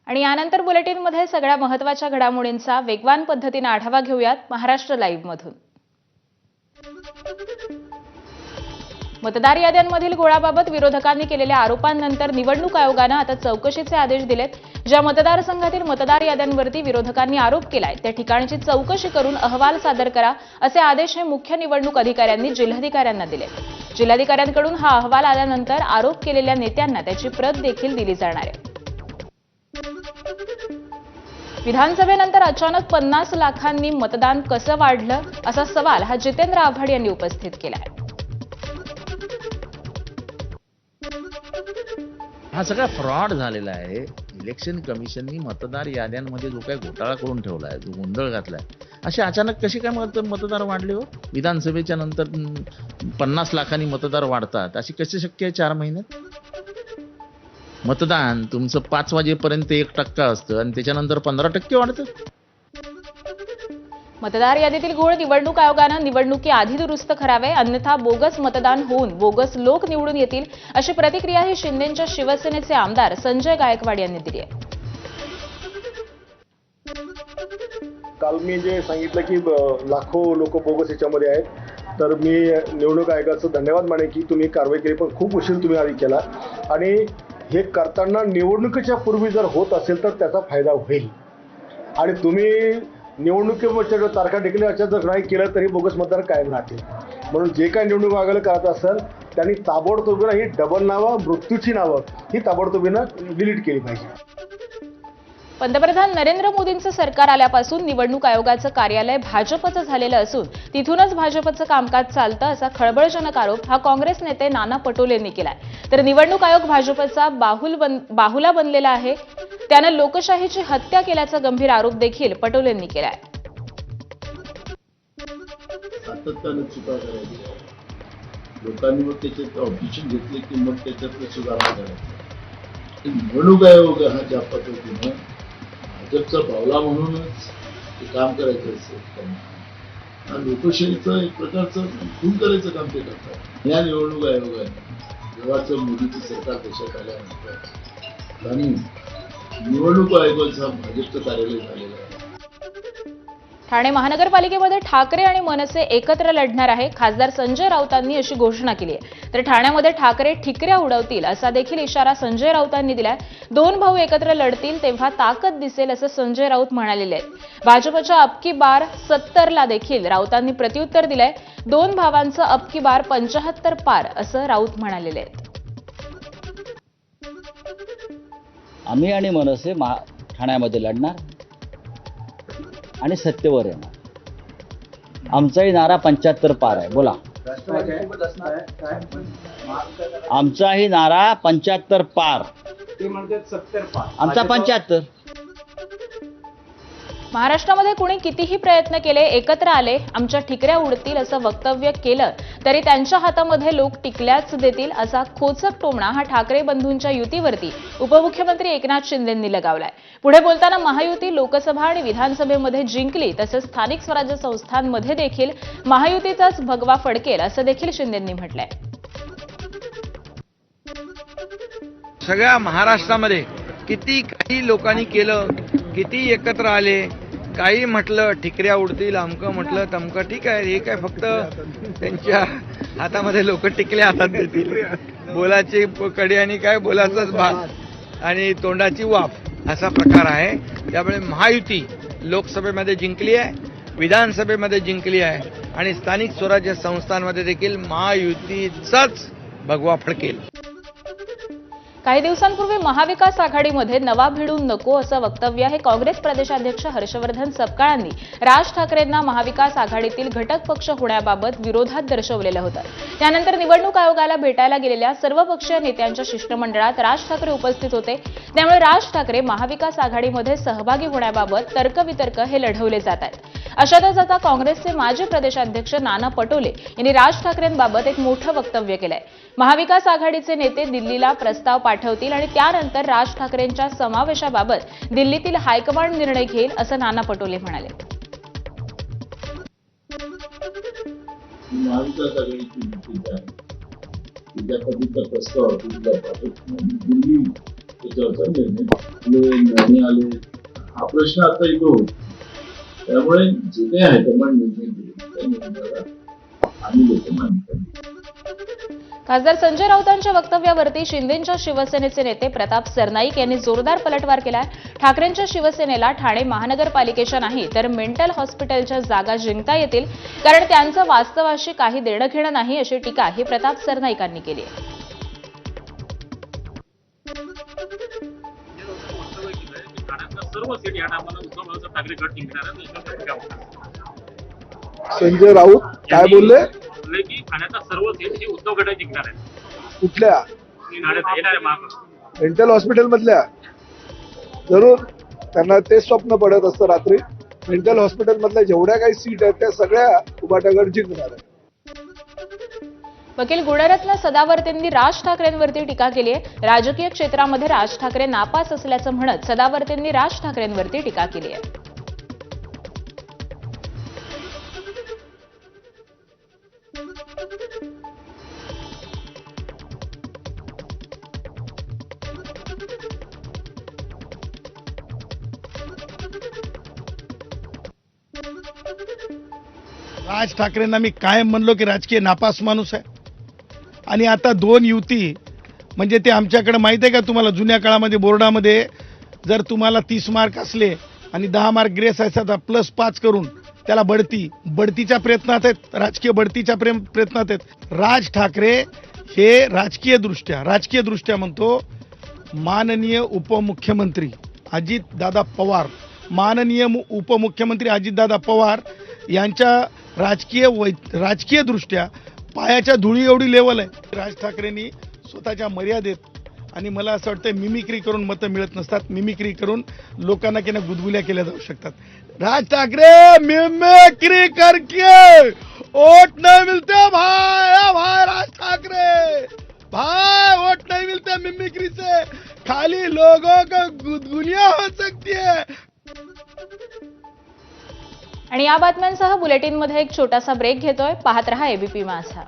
आणि यानंतर बुलेटिनमध्ये सगळ्या महत्त्वाच्या घडामोडींचा वेगवान पद्धतीने आढावा घेऊयात महाराष्ट्र लाईव्ह मधून। मतदार याद्यांमधील घोळाबाबत विरोधकांनी केलेल्या आरोपांनंतर निवडणूक आयोगाने आता चौकशीचे आदेश दिलेत। ज्या मतदारसंघातील मतदार याद्यांवरती विरोधकांनी आरोप केलाय त्या ठिकाणची चौकशी करून अहवाल सादर करा असे आदेश हे मुख्य निवडणूक अधिकाऱ्यांनी जिल्हाधिकाऱ्यांना दिले। जिल्हाधिकाऱ्यांकडून हा अहवाल आल्यानंतर आरोप केलेल्या नेत्यांना त्याची प्रत देखील दिली जाणार आहे। विधानसभेनंतर अचानक 50 लाखांनी मतदान कसं वाढलं असा सवाल हा जितेंद्र आव्हाड यांनी उपस्थित केलाय। हा सगळा फ्रॉड झालेला आहे। इलेक्शन कमिशननी मतदार याद्यांमध्ये जो काही घोटाळा करून ठेवलाय, जो गोंधळ घातलाय, असे अचानक कशी काय मतदार वाढले हो? विधानसभेच्या नंतर 50 लाखांनी मतदार वाढतात अशी कशी शक्य आहे 4 महिन्यात? मतदान तुमचं 5 वाजेपर्यंत 1% असतं आणि त्याच्यानंतर 15% वाढतं। मतदार यादीतील घोळ निवडणूक आयोगाने निवडणुकीआधी दुरुस्त करावे, अन्यथा बोगस मतदान होऊन बोगस लोक निवडून येतील अशी प्रतिक्रिया ही शिंदेच्या शिवसेनेचे आमदार संजय गायकवाड यांनी दिली आहे। काल मी जे सांगितलं की लाखो लोक बोगस याच्यामध्ये आहेत, तर मी निवडणूक आयोगाचं धन्यवाद माने की तुम्ही कारवाई केली, पण खूप उशीर तुम्ही आधी केला आणि हे करताना निवडणुकीच्या पूर्वी जर होत असेल तर त्याचा फायदा होईल आणि तुम्ही निवडणुकीच्या तारखा टिकल्याच्या जर नाही केलं तरी बोगस मतदार कायम राहतील। म्हणून जे काही निवडणूक आयोगाला करत असेल त्यांनी ताबडतोबीनं ही डबल नावं, मृत्यूची नावं ही ताबडतोबीनं डिलीट केली पाहिजे। पंतप्रधान नरेंद्र मोदींचं सरकार आल्यापासून निवडणूक आयोगाचं कार्यालय भाजपचं झालेलं असून तिथूनच भाजपचं कामकाज चालतं असा खळबळजनक आरोप हा काँग्रेस नेते नाना पटोलेंनी केलाय। तर निवडणूक आयोग भाजपचा बाहुला बनलेला आहे, त्यानं लोकशाहीची हत्या केल्याचा गंभीर आरोप देखील पटोलेंनी केलाय। सातत्याने चुका करायच्या, लोकांनी मग त्याच्यात ऑब्जेक्शन घेतले की मग त्याच्यातलं सुधारणा करायची। निवडणूक आयोग हा ज्या पद्धतीनं भाजपचा बावला म्हणूनच ते काम करायचं असेल, हा लोकशाहीचं एक प्रकारचं खून करायचं काम ते करतात। या निवडणूक आयोगाने जेव्हाचं मोदीचं सरकार देशात आल्यानंतर आणि निवडणूक आयोगाचं भाजपचं कार्यालय झालेलं आहे। ठाणे महानगरपालिकेमध्ये ठाकरे आणि मनसे एकत्र लढणार आहे, खासदार संजय राऊतांनी अशी घोषणा केली आहे। तर ठाण्यामध्ये ठाकरे ठिकऱ्या उडवतील असा देखील इशारा संजय राऊतांनी दिलाय। 2 भाऊ एकत्र लढतील तेव्हा ताकद दिसेल असं संजय राऊत म्हणालेले आहेत। भाजपच्या अबकी बार 70ला देखील राऊतांनी प्रत्युत्तर दिलंय। 2 भावांचं अबकी बार 75 पार असं राऊत म्हणालेले आहेत। आम्ही आणि मनसे ठाण्यामध्ये लढणार आणि सत्तेवर येणार। आमचाही नारा 75 पार आहे। बोला, आमचाही नारा 75 पार, ते म्हणतात 70 पार, आमचा 75। महाराष्ट्रामध्ये कुणी कितीही प्रयत्न केले, एकत्र आले, आमच्या ठिकऱ्या उडतील असं वक्तव्य केलं तरी त्यांच्या हातामध्ये लोक टिकल्याच देतील असा खोचक टोमणा हा ठाकरे बंधूंच्या युतीवरती उपमुख्यमंत्री एकनाथ शिंदेंनी लगावलाय। पुढे बोलताना महायुती लोकसभा आणि विधानसभेमध्ये जिंकली तसंच स्थानिक स्वराज्य संस्थांमध्ये देखील महायुतीचाच भगवा फडकेल असं देखील शिंदेंनी म्हटलंय। सगळ्या महाराष्ट्रामध्ये किती काही लोकांनी केलं, किती एकत्र आले, काही म्हटलं ठिकऱ्या उडतील, अमकं म्हटलं तमकं, ठीक आहे, हे काय फक्त त्यांच्या हातामध्ये लोक टिकल्या हातात देतील, बोलाची कडी आणि काय बोलाचाच भात आणि तोंडाची वाफ असा प्रकार आहे। त्यामुळे महायुती लोकसभेमध्ये जिंकली आहे, विधानसभेमध्ये जिंकली आहे आणि स्थानिक स्वराज्य संस्थांमध्ये देखील महायुतीचाच भगवा फडकेल। काही दिवसांपूर्वी महाविकास आघाडीमध्ये नवा भिडू नको असं वक्तव्य हे काँग्रेस प्रदेशाध्यक्ष हर्षवर्धन सपकाळांनी राज ठाकरेंना महाविकास आघाडीतील घटक पक्ष होण्याबाबत विरोधात दर्शवलेलं होतं। त्यानंतर निवडणूक आयोगाला भेटायला गेलेल्या सर्वपक्षीय नेत्यांच्या शिष्टमंडळात राज ठाकरे उपस्थित होते। त्यामुळे राज ठाकरे महाविकास आघाडीमध्ये सहभागी होण्याबाबत तर्कवितर्क हे लढवले जात आहेत। अशातच आता काँग्रेसचे माजी प्रदेशाध्यक्ष नाना पटोले यांनी राज ठाकरेंबाबत एक मोठं वक्तव्य केलंय। महाविकास आघाडीचे नेते दिल्लीला प्रस्ताव पाठवतील आणि त्यानंतर राज ठाकरेंच्या समावेशाबाबत दिल्लीतील हायकमांड निर्णय घेईल असं नाना पटोले म्हणाले। महाविकास आघाडीची ज्या पद्धतीचा प्रस्ताव दिल्ली त्याच्यावरचा निर्णय आले हा प्रश्न आता इथं होतो. त्यामुळे जे काही हायकमांड निर्णय घेईल त्या निर्णयाला आम्ही लोक मान्यता देऊ. खासदार संजय राऊतांच्या वक्तव्यावरती शिंदेंच्या शिवसेनेचे नेते प्रताप सरनाईक यांनी जोरदार पलटवार केलाय. ठाकरेंच्या शिवसेनेला ठाणे महानगरपालिकेच्या नाही तर मेंटल हॉस्पिटलच्या जागा जिंकता येतील, कारण त्यांचं वास्तवाशी काही देणं घेणं नाही, अशी टीका ही प्रताप सरनाईकांनी केली आहे. संजय राऊत काय बोलले? की ठाण्याचा सर्व सीट हे उद्धव गटात जिंकणार आहे. कुठल्या? ठाण्यात येणार आहे महाग. मेंटल हॉस्पिटल मधल्या? जरूर त्यांना ते स्वप्न पडत असतं रात्री. मेंटल हॉस्पिटल मधल्या जेवढ्या काही सीट आहेत त्या सगळ्या उभाटा गट जिंकणार आहे. वकील गुणरत्न सदावर्तेंनी राज ठाकरेंवरती टीका केली आहे. राजकीय क्षेत्रामध्ये राज ठाकरे नापास असल्याचं म्हणत सदावर्तेंनी राज ठाकरेंवरती टीका केली आहे. राज ठाकरेंना मी कायम म्हणलो की राजकीय नापास माणूस आहे. आणि आता 2 युती म्हणजे ते आमच्याकडे माहित आहे का तुम्हाला, जुन्या काळामध्ये बोर्डामध्ये जर तुम्हाला 30 मार्क असले आणि 10 मार्क ग्रेस असायचा तर +5 करून त्याला बढतीच्या प्रयत्नात आहेत, राजकीय बढतीच्या प्रयत्नात आहेत. राज ठाकरे हे राजकीय दृष्ट्या म्हणतो माननीय उपमुख्यमंत्री अजितदादा पवार, यांच्या राजकीय दृष्ट्या पायाच्या धुळी एवढी लेवल आहे. राज ठाकरेंनी स्वतःच्या मर्यादेत आणि मला असं वाटतं मिमिक्री करून मतं मिळत नसतात, मिमिक्री करून लोकांना की ना गुदगुल्या केल्या जाऊ शकतात. राज ठाकरे मिमिक्री करके वोट नहीं मिलते भाई राज ठाकरे भाई, वोट नहीं मिलते मिमिक्री से, खाली लोगों को गुदगुलियां हो सकती है. आणि या बातम्यांसह बुलेटिनमध्ये एक छोटासा ब्रेक घेतोय. पाहत रहा एबीपी माझा.